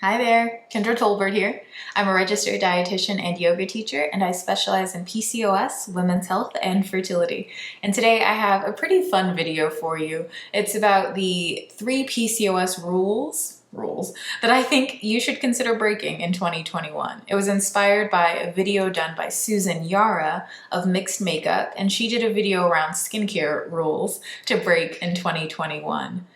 Hi there, Kendra Tolbert here. I'm a registered dietitian and yoga teacher, and I specialize in PCOS, women's health, and fertility. And today I have a pretty fun video for you. It's about the 3 PCOS rules that I think you should consider breaking in 2021. It was inspired by a video done by Susan Yara of Mixed Makeup, and she did a video around skincare rules to break in 2021.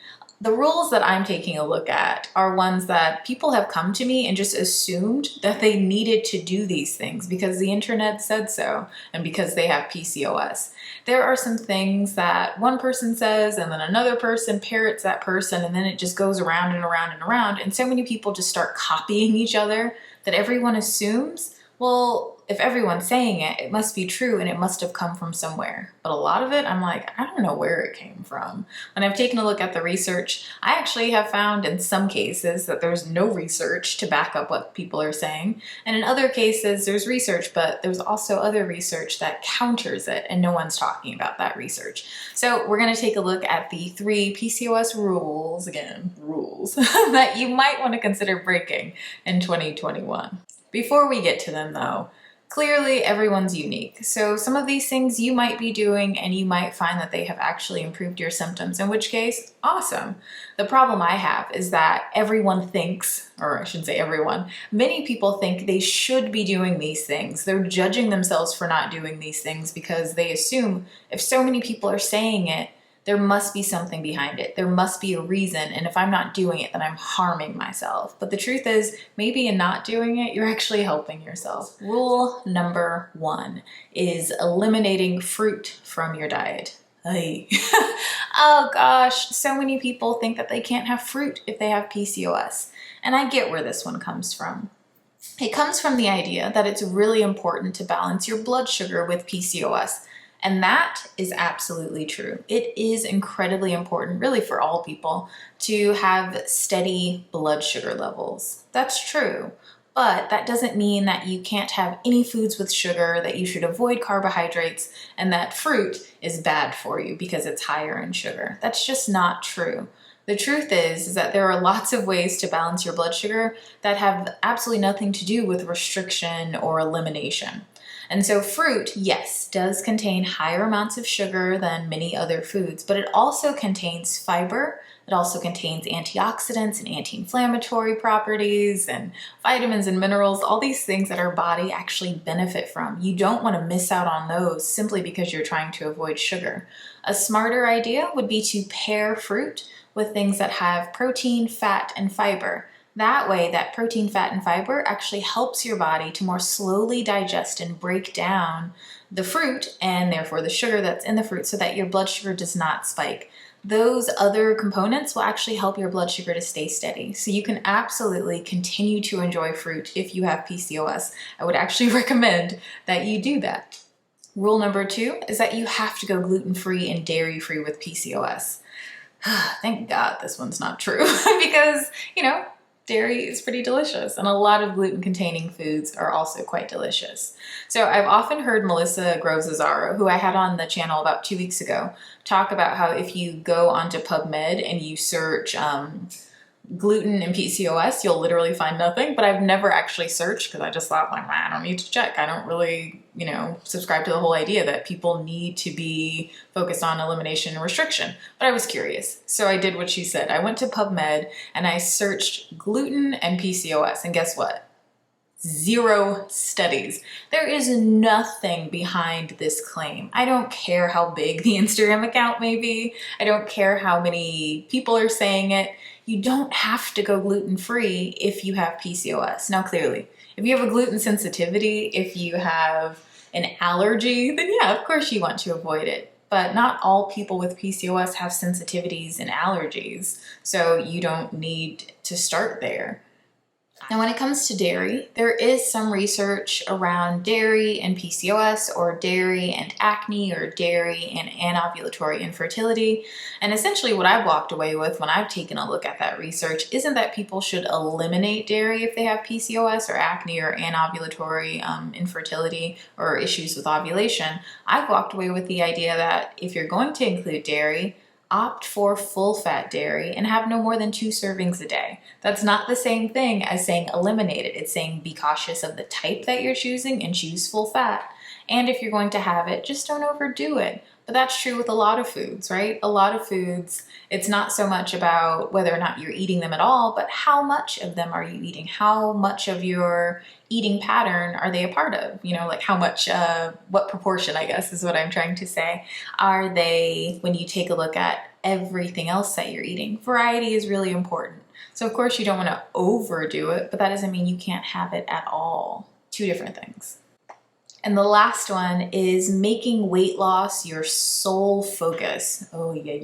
The rules that I'm taking a look at are ones that people have come to me and just assumed that they needed to do these things because the internet said so and because they have PCOS. There are some things that one person says and then another person parrots that person, and then it just goes around and around and around, and so many people just start copying each other that everyone assumes, well, if everyone's saying it, it must be true and it must have come from somewhere. But a lot of it, I'm like, I don't know where it came from. When I've taken a look at the research, I actually have found in some cases that there's no research to back up what people are saying. And in other cases, there's research, but there's also other research that counters it, and no one's talking about that research. So we're gonna take a look at the 3 PCOS rules, that you might wanna consider breaking in 2021. Before we get to them though, clearly everyone's unique. So some of these things you might be doing and you might find that they have actually improved your symptoms, in which case, awesome. The problem I have is that everyone thinks, or I shouldn't say everyone, many people think they should be doing these things. They're judging themselves for not doing these things because they assume if so many people are saying it, there must be something behind it. There must be a reason, and if I'm not doing it, then I'm harming myself. But the truth is, maybe in not doing it, you're actually helping yourself. Rule number 1 is eliminating fruit from your diet. Ay. Oh gosh, so many people think that they can't have fruit if they have PCOS. And I get where this one comes from. It comes from the idea that it's really important to balance your blood sugar with PCOS. And that is absolutely true. It is incredibly important, really for all people, to have steady blood sugar levels. That's true, but that doesn't mean that you can't have any foods with sugar, that you should avoid carbohydrates, and that fruit is bad for you because it's higher in sugar. That's just not true. The truth is that there are lots of ways to balance your blood sugar that have absolutely nothing to do with restriction or elimination. And so fruit, yes, does contain higher amounts of sugar than many other foods, but it also contains fiber. It also contains antioxidants and anti-inflammatory properties and vitamins and minerals, all these things that our body actually benefit from. You don't want to miss out on those simply because you're trying to avoid sugar. A smarter idea would be to pair fruit with things that have protein, fat, and fiber. That way, that protein, fat, and fiber actually helps your body to more slowly digest and break down the fruit and therefore the sugar that's in the fruit so that your blood sugar does not spike. Those other components will actually help your blood sugar to stay steady. So you can absolutely continue to enjoy fruit if you have PCOS. I would actually recommend that you do that. Rule number 2 is that you have to go gluten-free and dairy-free with PCOS. Thank God this one's not true because, dairy is pretty delicious, and a lot of gluten-containing foods are also quite delicious. So I've often heard Melissa Groves-Azaro, who I had on the channel about 2 weeks ago, talk about how if you go onto PubMed and you search gluten and PCOS, you'll literally find nothing, but I've never actually searched because I just thought, like, I don't need to check. I don't really, subscribe to the whole idea that people need to be focused on elimination and restriction. But I was curious, so I did what she said. I went to PubMed and I searched gluten and PCOS, and guess what? 0 studies. There is nothing behind this claim. I don't care how big the Instagram account may be. I don't care how many people are saying it. You don't have to go gluten-free if you have PCOS. Now, clearly, if you have a gluten sensitivity, if you have an allergy, then yeah, of course you want to avoid it. But not all people with PCOS have sensitivities and allergies, so you don't need to start there. Now, when it comes to dairy, there is some research around dairy and PCOS, or dairy and acne, or dairy and anovulatory infertility. And essentially what I've walked away with when I've taken a look at that research isn't that people should eliminate dairy if they have PCOS or acne or anovulatory infertility or issues with ovulation. I've walked away with the idea that if you're going to include dairy, opt for full fat dairy and have no more than 2 servings a day. That's not the same thing as saying eliminate it. It's saying be cautious of the type that you're choosing and choose full fat. And if you're going to have it, just don't overdo it. But that's true with a lot of foods, right? A lot of foods, it's not so much about whether or not you're eating them at all, but how much of them are you eating? How much of your eating pattern are they a part of? You know, like how much, what proportion, I guess is what I'm trying to say, are they when you take a look at everything else that you're eating? Variety is really important. So of course you don't want to overdo it, but that doesn't mean you can't have it at all. Two different things. And the last one is making weight loss your sole focus. Oh, yeah.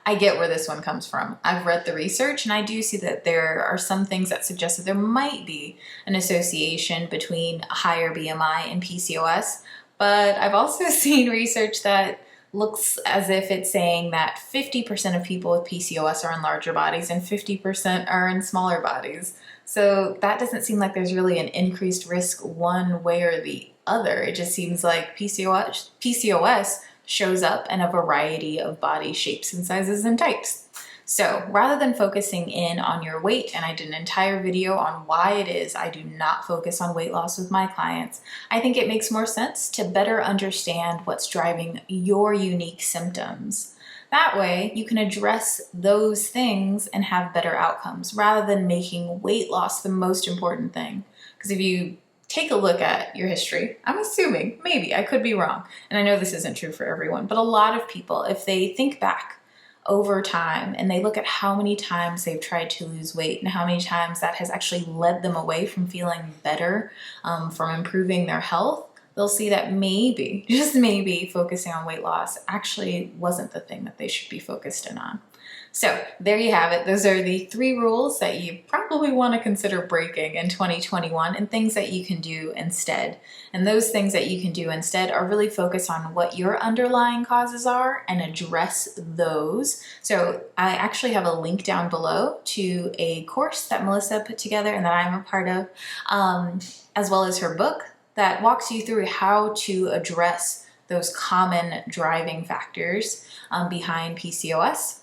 I get where this one comes from. I've read the research and I do see that there are some things that suggest that there might be an association between a higher BMI and PCOS. But I've also seen research that looks as if it's saying that 50% of people with PCOS are in larger bodies and 50% are in smaller bodies. So that doesn't seem like there's really an increased risk one way or the other. It just seems like PCOS shows up in a variety of body shapes and sizes and types. So rather than focusing in on your weight, and I did an entire video on why it is I do not focus on weight loss with my clients, I think it makes more sense to better understand what's driving your unique symptoms. That way you can address those things and have better outcomes rather than making weight loss the most important thing. Because if you take a look at your history, I'm assuming, maybe, I could be wrong, and I know this isn't true for everyone, but a lot of people, if they think back over time and they look at how many times they've tried to lose weight and how many times that has actually led them away from feeling better, from improving their health, they'll see that maybe, just maybe, focusing on weight loss actually wasn't the thing that they should be focused in on. So there you have it. Those are the 3 rules that you probably want to consider breaking in 2021 and things that you can do instead. And those things that you can do instead are really focus on what your underlying causes are and address those. So I actually have a link down below to a course that Melissa put together and that I'm a part of, as well as her book that walks you through how to address those common driving factors behind PCOS.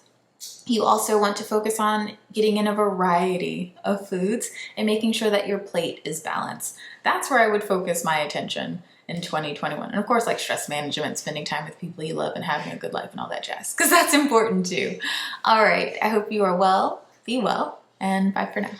You also want to focus on getting in a variety of foods and making sure that your plate is balanced. That's where I would focus my attention in 2021. And of course, like stress management, spending time with people you love and having a good life and all that jazz, because that's important too. All right, I hope you are well, be well, and bye for now.